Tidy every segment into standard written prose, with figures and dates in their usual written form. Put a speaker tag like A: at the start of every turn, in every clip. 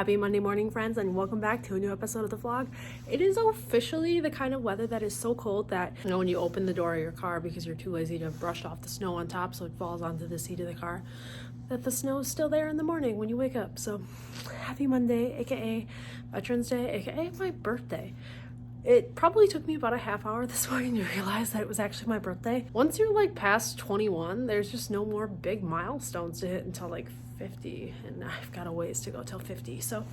A: Happy Monday morning, friends, and welcome back to a new episode of the vlog. It is officially the kind of weather that is so cold that, you know, when you open the door of your car because you're too lazy to brush off the snow on top so it falls onto the seat of the car, that the snow is still there in the morning when you wake up. So happy Monday, aka Veterans Day, aka my birthday. It probably took me about a half hour this morning to realize that it was actually my birthday. Once you're like past 21, there's just no more big milestones to hit until like 50, and I've got a ways to go till 50. So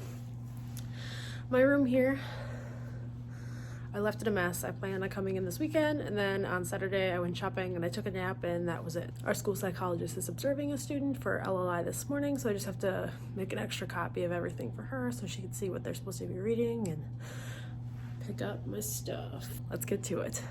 A: my room here, I left it a mess. I planned on coming in this weekend, and then on Saturday I went shopping and I took a nap, and that was it. Our school psychologist is observing a student for LLI this morning, so I just have to make an extra copy of everything for her so she can see what they're supposed to be reading and pick up my stuff. Let's get to it.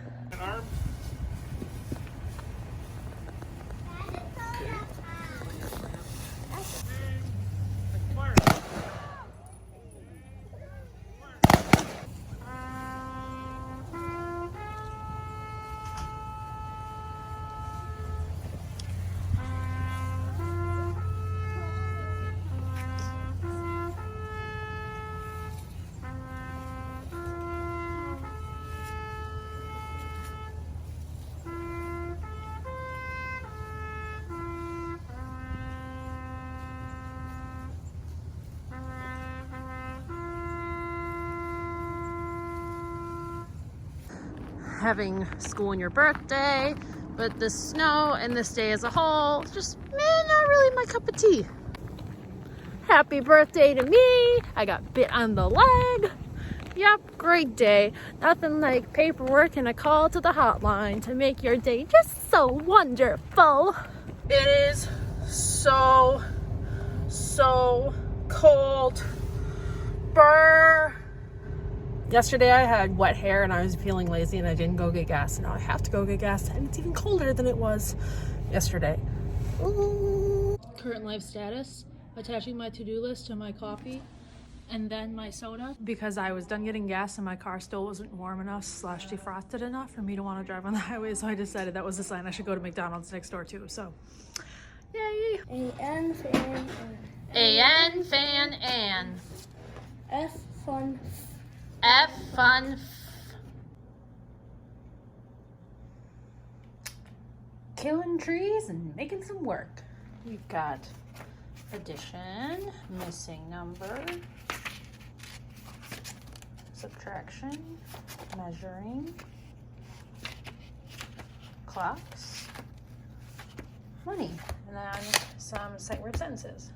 A: Having school on your birthday, but the snow and this day as a whole, just, not really my cup of tea. Happy birthday to me. I got bit on the leg. Yep, great day. Nothing like paperwork and a call to the hotline to make your day just so wonderful. It is so cold. Brr. Yesterday I had wet hair and I was feeling lazy and I didn't go get gas. Now I have to go get gas, and it's even colder than it was yesterday. Ooh. Current life status, attaching my to-do list to my coffee and then my soda, because I was done getting gas and my car still wasn't warm enough / defrosted enough for me to want to drive on the highway, so I decided that was a sign I should go to McDonald's next door too. So yay.
B: A-N fan
A: A-N fan Ann.
B: F fun
A: F fun. Killing trees and making some work. We've got addition, missing number, subtraction, measuring, clocks, money, and then some sight word sentences.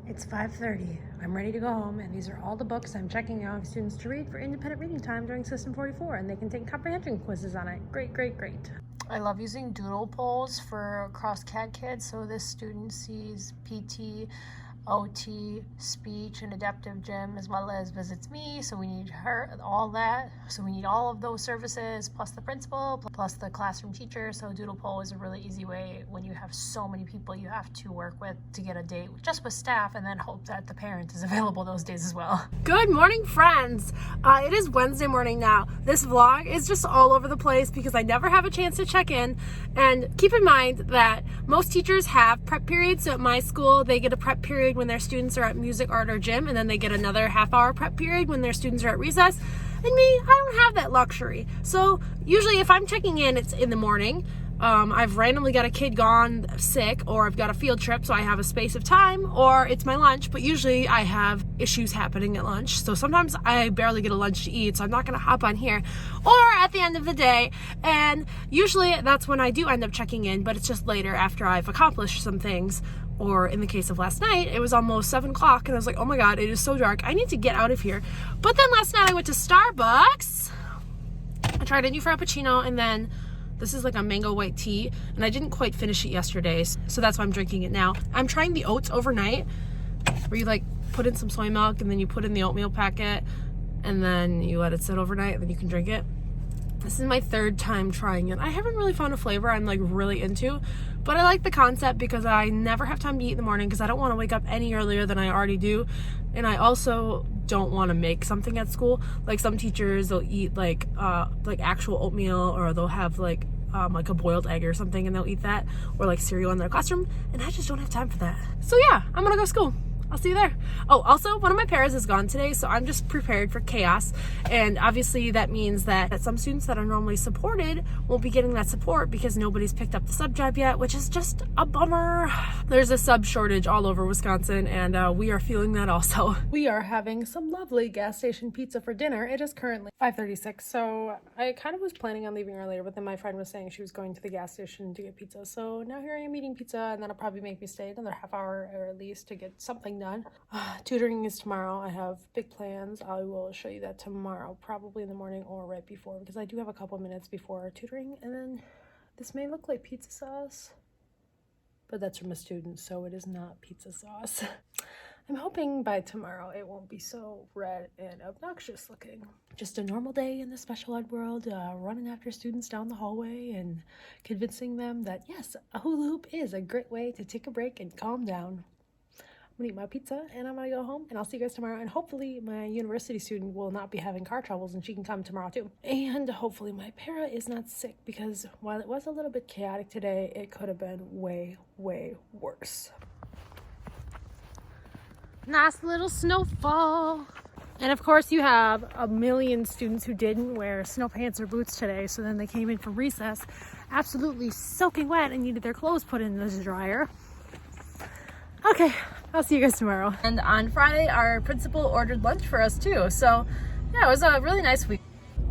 A: It's 5:30. I'm ready to go home, and these are all the books I'm checking out for students to read for independent reading time during System 44, and they can take comprehension quizzes on it. Great, great, great. I love using doodle polls for cross-CAD kids, so this student sees PT, OT, speech, and adaptive gym, as well as visits me, so we need all that. So we need all of those services, plus the principal, plus the classroom teacher. So doodle poll is a really easy way when you have so many people you have to work with to get a date just with staff, and then hope that the parent is available those days as well. Good morning, friends. It is Wednesday morning now. This vlog is just all over the place because I never have a chance to check in. And keep in mind that most teachers have prep periods. So at my school, they get a prep period when their students are at music, art, or gym, and then they get another half-hour prep period when their students are at recess. And me, I don't have that luxury. So usually if I'm checking in, it's in the morning. I've randomly got a kid gone sick, or I've got a field trip, so I have a space of time, or it's my lunch, but usually I have issues happening at lunch. So sometimes I barely get a lunch to eat, so I'm not going to hop on here, or at the end of the day. And usually that's when I do end up checking in, but it's just later after I've accomplished some things. Or in the case of last night, it was almost 7 o'clock, and I was like, oh my God, it is so dark. I need to get out of here. But then last night I went to Starbucks. I tried a new Frappuccino, and then this is like a mango white tea, and I didn't quite finish it yesterday, so that's why I'm drinking it now. I'm trying the oats overnight, where you like put in some soy milk, and then you put in the oatmeal packet, and then you let it sit overnight, and then you can drink it. This is my 3rd time trying it. I haven't really found a flavor I'm like really into, but I like the concept because I never have time to eat in the morning because I don't want to wake up any earlier than I already do. And I also don't want to make something at school. Like some teachers, they'll eat like actual oatmeal, or they'll have like a boiled egg or something, and they'll eat that, or like cereal in their classroom, and I just don't have time for that. So yeah, I'm gonna go to school. I'll see you there. Oh, also, one of my paras is gone today, so I'm just prepared for chaos. And obviously that means that some students that are normally supported won't be getting that support because nobody's picked up the sub job yet, which is just a bummer. There's a sub shortage all over Wisconsin, and we are feeling that also. We are having some lovely gas station pizza for dinner. It is currently 5:36, so I kind of was planning on leaving earlier, but then my friend was saying she was going to the gas station to get pizza. So now here I am eating pizza, and that'll probably make me stay another half hour or at least to get something done. Tutoring is tomorrow. I have big plans. I will show you that tomorrow, probably in the morning or right before, because I do have a couple minutes before tutoring. And then this may look like pizza sauce, but that's from a student, so it is not pizza sauce. I'm hoping by tomorrow it won't be so red and obnoxious looking. Just a normal day in the special ed world, running after students down the hallway and convincing them that yes, a hula hoop is a great way to take a break and calm down. I'm gonna eat my pizza and I'm gonna go home, and I'll see you guys tomorrow. And hopefully my university student will not be having car troubles and she can come tomorrow too. And hopefully my para is not sick, because while it was a little bit chaotic today, it could have been way, way worse. Nice little snowfall. And of course you have a million students who didn't wear snow pants or boots today, so then they came in from recess absolutely soaking wet and needed their clothes put in the dryer. Okay, I'll see you guys tomorrow. And on Friday, our principal ordered lunch for us too. So yeah, it was a really nice week.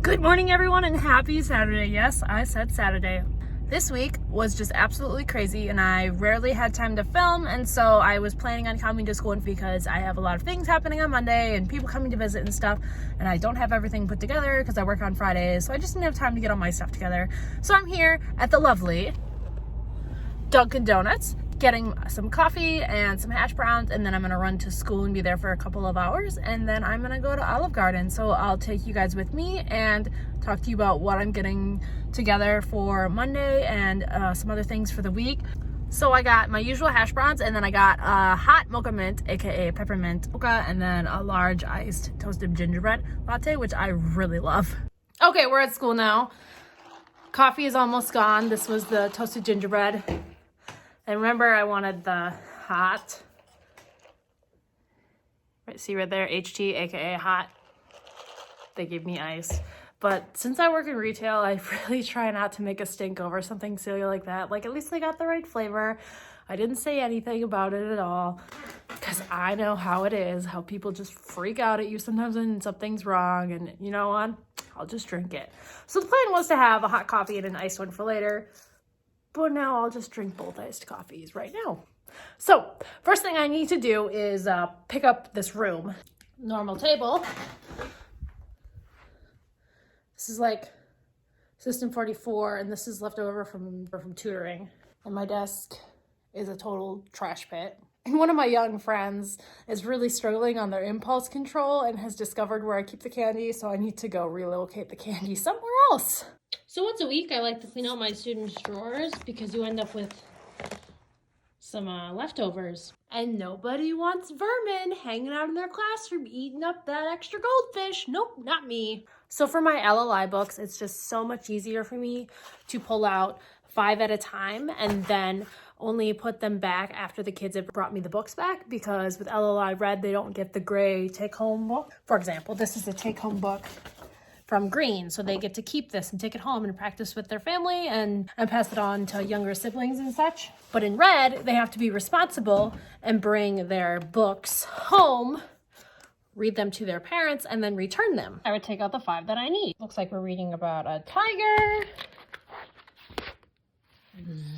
A: Good morning, everyone, and happy Saturday. Yes, I said Saturday. This week was just absolutely crazy, and I rarely had time to film, and so I was planning on coming to school because I have a lot of things happening on Monday and people coming to visit and stuff, and I don't have everything put together because I work on Fridays, so I just didn't have time to get all my stuff together. So I'm here at the lovely Dunkin' Donuts getting some coffee and some hash browns, and then I'm gonna run to school and be there for a couple of hours, and then I'm gonna go to Olive Garden. So I'll take you guys with me and talk to you about what I'm getting together for Monday and some other things for the week. So I got my usual hash browns, and then I got a hot mocha mint, aka peppermint mocha, and then a large iced toasted gingerbread latte, which I really love. Okay, we're at school now. Coffee is almost gone. This was the toasted gingerbread. And remember, I wanted the hot, right, see right there, HT, aka hot. They gave me ice. But since I work in retail, I really try not to make a stink over something silly like that. Like, at least they got the right flavor. I didn't say anything about it at all, because I know how it is, how people just freak out at you sometimes when something's wrong, and you know what? I'll just drink it. So the plan was to have a hot coffee and an iced one for later, but now I'll just drink both iced coffees right now. So first thing I need to do is pick up this room. Normal table. This is like System 44, and this is left over from tutoring. And my desk is a total trash pit. And one of my young friends is really struggling on their impulse control and has discovered where I keep the candy, so I need to go relocate the candy somewhere else. So once a week, I like to clean out my students' drawers because you end up with some leftovers. And nobody wants vermin hanging out in their classroom eating up that extra goldfish. Nope, not me. So for my LLI books, it's just so much easier for me to pull out 5 at a time and then only put them back after the kids have brought me the books back, because with LLI Red, they don't get the gray take-home book. For example, this is a take-home book from Green, so they get to keep this and take it home and practice with their family and pass it on to younger siblings and such. But in Red, they have to be responsible and bring their books home, read them to their parents, and then return them. I would take out the 5 that I need. Looks like we're reading about a tiger,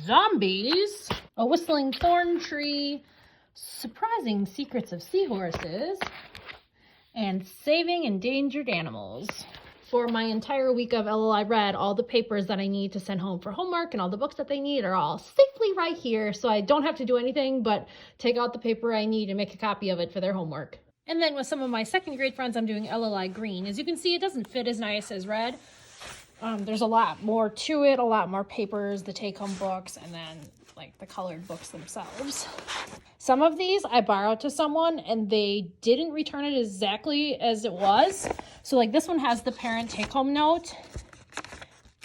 A: zombies, a whistling thorn tree, surprising secrets of seahorses, and saving endangered animals. For my entire week of LLI Red, all the papers that I need to send home for homework and all the books that they need are all safely right here, so I don't have to do anything but take out the paper I need and make a copy of it for their homework. And then with some of my second grade friends, I'm doing LLI Green. As you can see, it doesn't fit as nice as Red. There's a lot more to it, a lot more papers, the take-home books, and then like the colored books themselves. Some of these I borrowed to someone and they didn't return it exactly as it was. So like this one has the parent take-home note,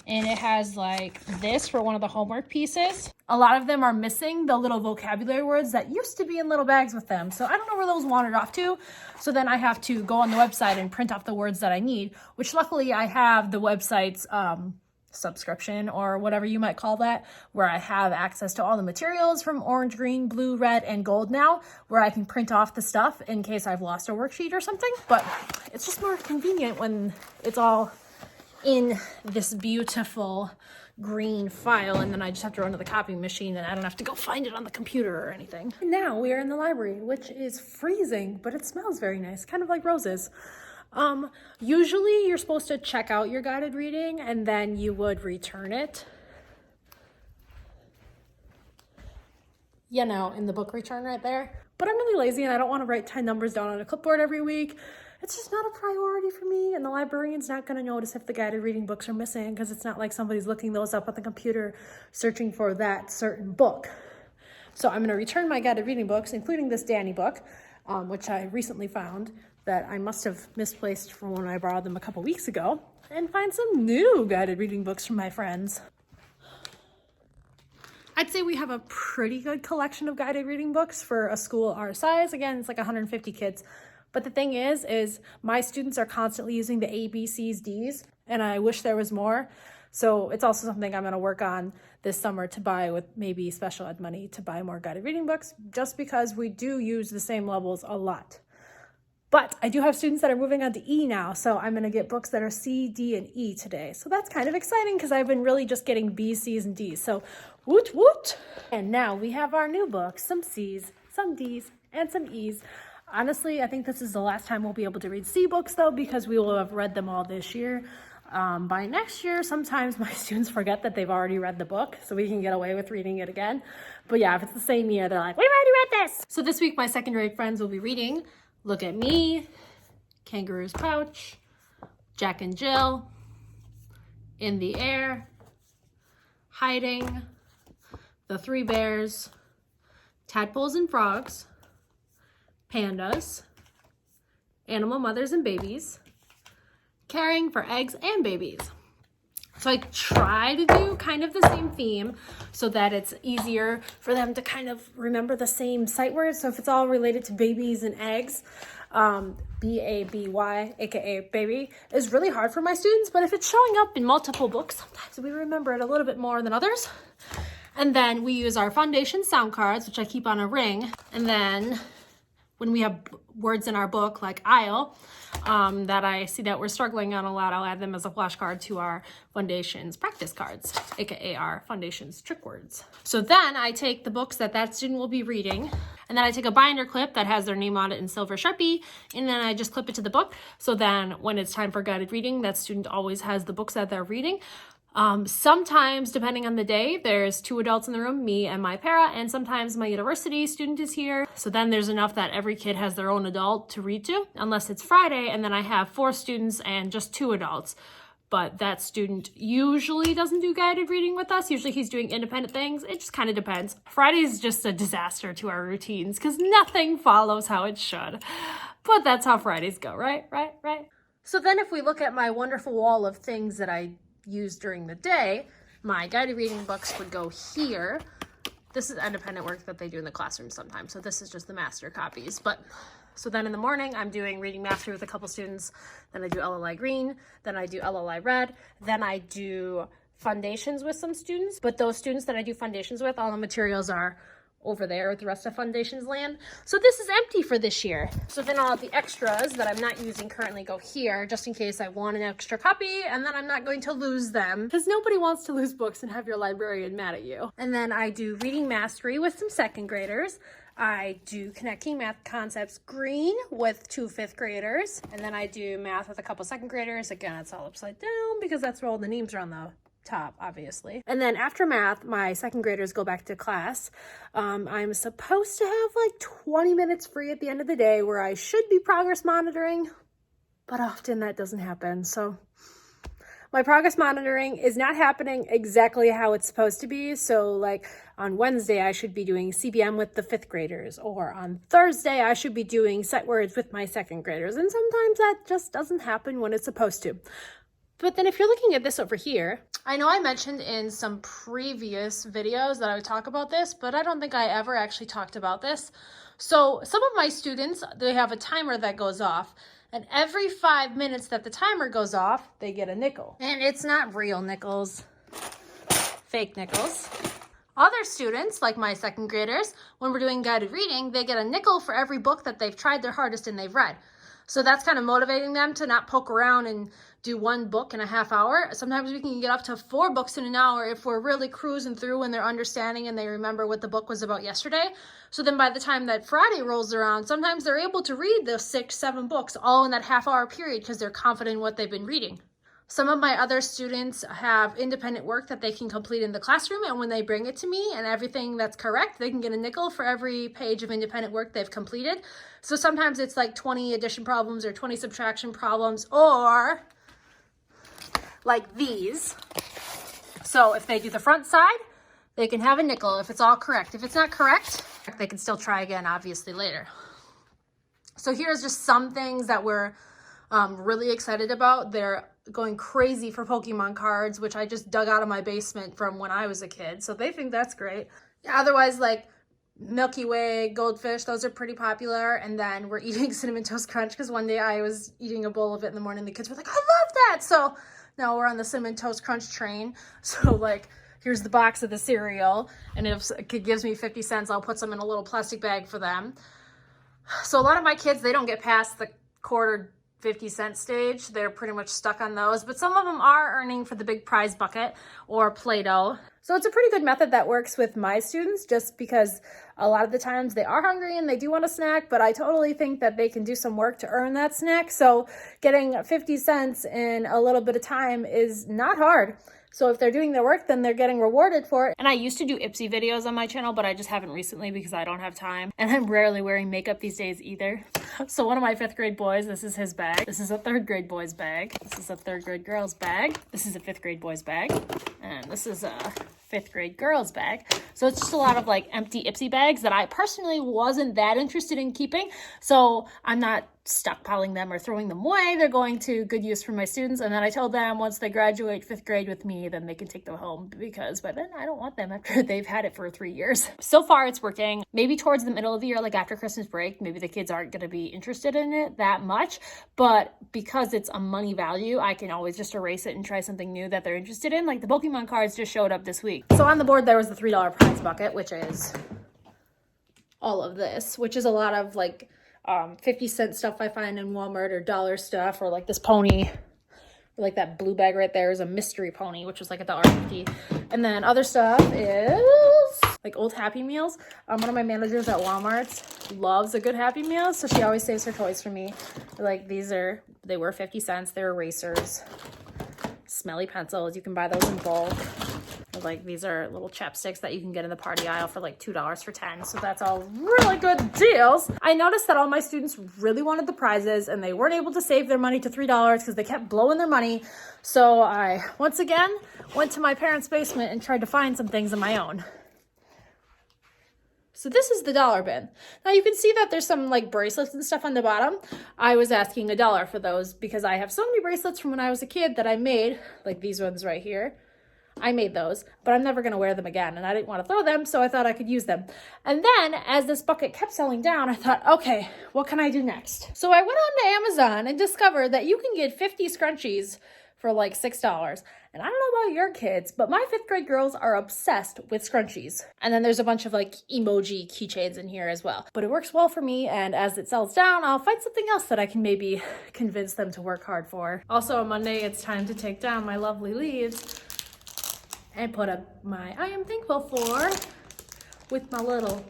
A: And it has like this for one of the homework pieces. A lot of them are missing the little vocabulary words that used to be in little bags with them. So I don't know where those wandered off to. So then I have to go on the website and print off the words that I need, which luckily I have the website's subscription or whatever you might call that, where I have access to all the materials from orange, green, blue, red, and gold now, where I can print off the stuff in case I've lost a worksheet or something. But it's just more convenient when it's all in this beautiful green file, and then I just have to run to the copying machine and I don't have to go find it on the computer or anything. Now we are in the library, which is freezing, but it smells very nice, kind of like roses. Usually you're supposed to check out your guided reading and then you would return it, you know, in the book return right there. But I'm really lazy and I don't want to write 10 numbers down on a clipboard every week. It's just not a priority for me, and the librarian's not going to notice if the guided reading books are missing because it's not like somebody's looking those up on the computer searching for that certain book. So I'm going to return my guided reading books, including this Danny book, which I recently found that I must have misplaced from when I borrowed them a couple weeks ago, and find some new guided reading books from my friends. I'd say we have a pretty good collection of guided reading books for a school our size. Again, it's like 150 kids. But the thing is my students are constantly using the A, B, C's, D's, and I wish there was more. So it's also something I'm going to work on this summer to buy with maybe special ed money to buy more guided reading books, just because we do use the same levels a lot. But I do have students that are moving on to E now, so I'm going to get books that are C, D, and E today. So that's kind of exciting because I've been really just getting B's, C's, and D's. So woot woot! And now we have our new books, some C's, some D's, and some E's. Honestly, I think this is the last time we'll be able to read C books, though, because we will have read them all this year. By next year, sometimes my students forget that they've already read the book, so we can get away with reading it again. But yeah, if it's the same year, they're like, we've already read this! So this week, my second grade friends will be reading Look at Me, Kangaroo's Pouch, Jack and Jill, In the Air, Hiding, The Three Bears, Tadpoles and Frogs, Pandas, Animal Mothers and Babies, Caring for Eggs and Babies. So I try to do kind of the same theme so that it's easier for them to kind of remember the same sight words. So if it's all related to babies and eggs, B-A-B-Y, aka baby, is really hard for my students. But if it's showing up in multiple books, sometimes we remember it a little bit more than others. And then we use our foundation sound cards, which I keep on a ring. And then when we have words in our book like aisle that I see that we're struggling on a lot, I'll add them as a flashcard to our Foundations practice cards, aka our Foundations trick words. So then I take the books that student will be reading, and then I take a binder clip that has their name on it in silver Sharpie, and then I just clip it to the book. So then when it's time for guided reading, that student always has the books that they're reading. Sometimes, depending on the day, there's 2 adults in the room, me and my para, and sometimes my university student is here. So then there's enough that every kid has their own adult to read to, unless it's Friday, and then I have 4 students and just 2 adults. But that student usually doesn't do guided reading with us. Usually he's doing independent things. It just kind of depends. Friday's just a disaster to our routines because nothing follows how it should. But that's how Fridays go, right? So then if we look at my wonderful wall of things that I use during the day, my guided reading books would go here. This is independent work that they do in the classroom sometimes, so this is just the master copies. But so then in the morning I'm doing reading mastery with a couple students, then I do LLI green, then I do LLI red, then I do foundations with some students. But those students that I do foundations with, all the materials are over there with the rest of Foundations land. So this is empty for this year. So then all of the extras that I'm not using currently go here, just in case I want an extra copy, and then I'm not going to lose them, because nobody wants to lose books and have your librarian mad at you. And then I do reading mastery with some 2nd graders. I do connecting math concepts green with 2 5th graders. And then I do math with a couple 2nd graders. Again, it's all upside down because that's where all the names are on the top, obviously. And then after math, my 2nd graders go back to class. I'm supposed to have like 20 minutes free at the end of the day where I should be progress monitoring, but often that doesn't happen. So my progress monitoring is not happening exactly how it's supposed to be. So like on Wednesday, I should be doing CBM with the 5th graders, or on Thursday, I should be doing sight words with my 2nd graders. And sometimes that just doesn't happen when it's supposed to. But then if you're looking at this over here, I know I mentioned in some previous videos that I would talk about this, but I don't think I ever actually talked about this. So some of my students, they have a timer that goes off, and every 5 minutes that the timer goes off, they get a nickel. And it's not real nickels, fake nickels. Other students, like my second graders, when we're doing guided reading, they get a nickel for every book that they've tried their hardest and they've read. So that's kind of motivating them to not poke around and do one book in a half hour. Sometimes we can get up to 4 books in an hour if we're really cruising through and they're understanding and they remember what the book was about yesterday. So then by the time that Friday rolls around, sometimes they're able to read those 6, 7 books all in that half-hour period because they're confident in what they've been reading. Some of my other students have independent work that they can complete in the classroom, and when they bring it to me and everything that's correct, they can get a nickel for every page of independent work they've completed. So sometimes it's like 20 addition problems or 20 subtraction problems, or like these. So if they do the front side, they can have a nickel if it's all correct. If it's not correct, they can still try again, obviously, later. So here's just some things that we're really excited about. They're going crazy for Pokemon cards, which I just dug out of my basement from when I was a kid. So they think that's great. Otherwise, like Milky Way, Goldfish, those are pretty popular. And then we're eating Cinnamon Toast Crunch because one day I was eating a bowl of it in the morning. The kids were like, I love that. So now we're on the Cinnamon Toast Crunch train. So like, here's the box of the cereal. And if it gives me 50 cents, I'll put some in a little plastic bag for them. So a lot of my kids, they don't get past the quarter 50-cent stage. They're pretty much stuck on those, but some of them are earning for the big prize bucket or Play-Doh. So it's a pretty good method that works with my students, just because a lot of the times they are hungry and they do want a snack, but I totally think that they can do some work to earn that snack. So getting 50 cents in a little bit of time is not hard. So if they're doing their work, then they're getting rewarded for it. And I used to do Ipsy videos on my channel, but I just haven't recently because I don't have time. And I'm rarely wearing makeup these days either. So one of my 5th grade boys, this is his bag. This is a 3rd grade boy's bag. This is a 3rd grade girl's bag. This is a 5th grade boy's bag. And this is a 5th grade girl's bag. So it's just a lot of like empty Ipsy bags that I personally wasn't that interested in keeping. So I'm not stockpiling them or throwing them away. They're going to good use for my students. And then I told them once they graduate 5th grade with me, then they can take them home, because by then I don't want them after they've had it for 3 years. So far it's working. Maybe towards the middle of the year, like after Christmas break, maybe the kids aren't going to be interested in it that much, but because it's a money value, I can always just erase it and try something new that they're interested in. Like the Pokemon cards just showed up this week. So on the board there was the $3 prize bucket, which is all of this, which is a lot of like 50-cent stuff I find in Walmart, or dollar stuff, or like this pony, or like that blue bag right there is a mystery pony, which was like $1.50. And then other stuff is like old Happy Meals. One of my managers at Walmart loves a good Happy Meal, so she always saves her toys for me. Like they were 50 cents. They're erasers, smelly pencils. You can buy those in bulk. Like these are little chapsticks that you can get in the party aisle for like $2 for 10. So that's all really good deals. I noticed that all my students really wanted the prizes and they weren't able to save their money to $3 because they kept blowing their money. So I once again went to my parents' basement and tried to find some things of my own. So this is the dollar bin. Now you can see that there's some like bracelets and stuff on the bottom. I was asking $1 for those because I have so many bracelets from when I was a kid that I made, like these ones right here. I made those, but I'm never going to wear them again, and I didn't want to throw them, so I thought I could use them. And then, as this bucket kept selling down, I thought, okay, what can I do next? So I went on to Amazon and discovered that you can get 50 scrunchies for like $6. And I don't know about your kids, but my 5th grade girls are obsessed with scrunchies. And then there's a bunch of like emoji keychains in here as well. But it works well for me, and as it sells down, I'll find something else that I can maybe convince them to work hard for. Also on Monday, it's time to take down my lovely leaves and put up my I am thankful for with my little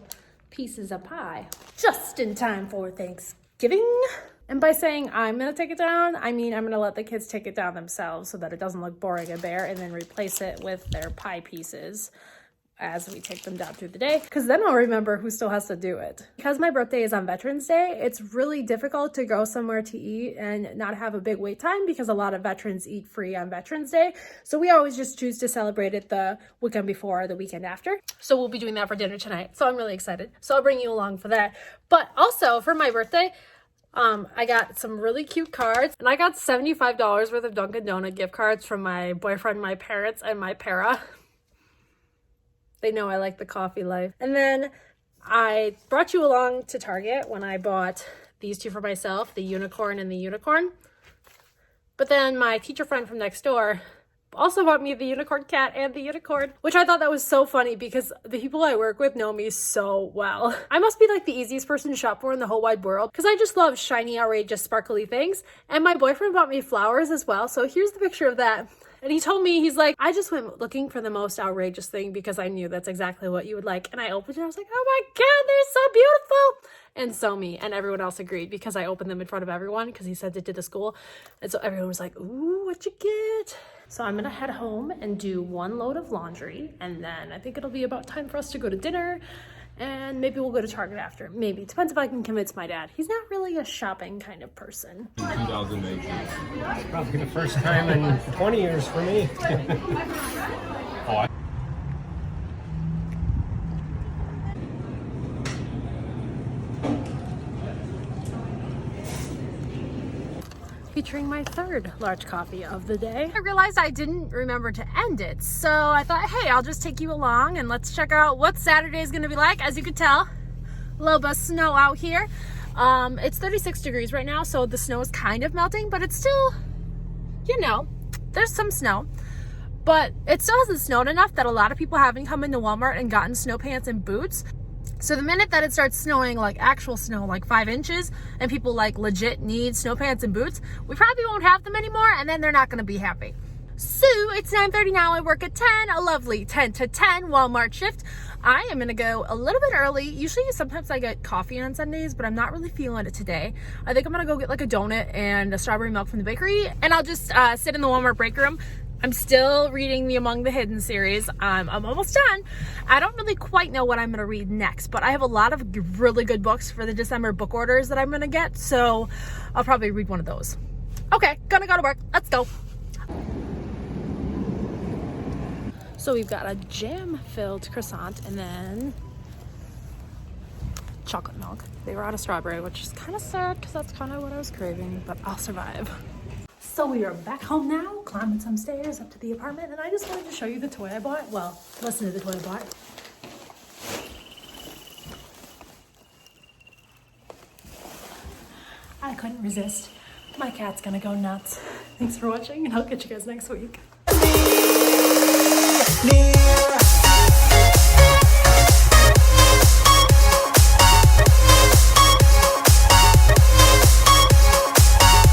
A: pieces of pie. Just in time for Thanksgiving. And by saying I'm gonna take it down, I mean I'm gonna let the kids take it down themselves so that it doesn't look boring and bare, and then replace it with their pie pieces as we take them down through the day, because then I'll remember who still has to do it. Because my birthday is on Veterans Day, it's really difficult to go somewhere to eat and not have a big wait time, because a lot of veterans eat free on Veterans Day. So we always just choose to celebrate it the weekend before or the weekend after. So we'll be doing that for dinner tonight. So I'm really excited. So I'll bring you along for that. But also for my birthday, I got some really cute cards, and I got $75 worth of Dunkin' Donut gift cards from my boyfriend, my parents, and my para. They know I like the coffee life. And then I brought you along to Target when I bought these two for myself, the unicorn and the unicorn. But then my teacher friend from next door also bought me the unicorn cat and the unicorn, which I thought that was so funny because the people I work with know me so well. I must be like the easiest person to shop for in the whole wide world because I just love shiny, outrageous, sparkly things. And my boyfriend bought me flowers as well. So here's the picture of that. And he told me, he's like, I just went looking for the most outrageous thing because I knew that's exactly what you would like. And I opened it, I was like, oh my God, they're so beautiful. And so me and everyone else agreed because I opened them in front of everyone because he sent it to the school. And so everyone was like, ooh, what'd you get? So I'm gonna head home and do one load of laundry. And then I think it'll be about time for us to go to dinner. And maybe we'll go to Target after. Maybe. Depends if I can convince my dad. He's not really a shopping kind of person.
C: 2018. It's probably the first time in 20 years for me.
A: Featuring my third large coffee of the day. I realized I didn't remember to end it, so I thought, hey, I'll just take you along and let's check out what Saturday is gonna be like. As you can tell, a little bit of snow out here. It's 36 degrees right now, so the snow is kind of melting, but it's still, you know, there's some snow. But it still hasn't snowed enough that a lot of people haven't come into Walmart and gotten snow pants and boots. So the minute that it starts snowing, like actual snow, like 5 inches, and people like legit need snow pants and boots, we probably won't have them anymore, and then they're not gonna be happy. So it's 9:30 now, I work at 10, a lovely 10 to 10 Walmart shift. I am gonna go a little bit early. Usually, sometimes I get coffee on Sundays, but I'm not really feeling it today. I think I'm gonna go get like a donut and a strawberry milk from the bakery, and I'll just sit in the Walmart break room. I'm still reading the Among the Hidden series. I'm almost done. I don't really quite know what I'm gonna read next, but I have a lot of really good books for the December book orders that I'm gonna get, so I'll probably read one of those. Okay, gonna go to work. Let's go. So we've got a jam-filled croissant and then chocolate milk. They were out of strawberry, which is kind of sad because that's kind of what I was craving, but I'll survive. So we are back home now, climbing some stairs up to the apartment, and I just wanted to show you the toy I bought. Well, listen to the toy I bought. I couldn't resist. My cat's gonna go nuts. Thanks for watching, and I'll catch you guys next week.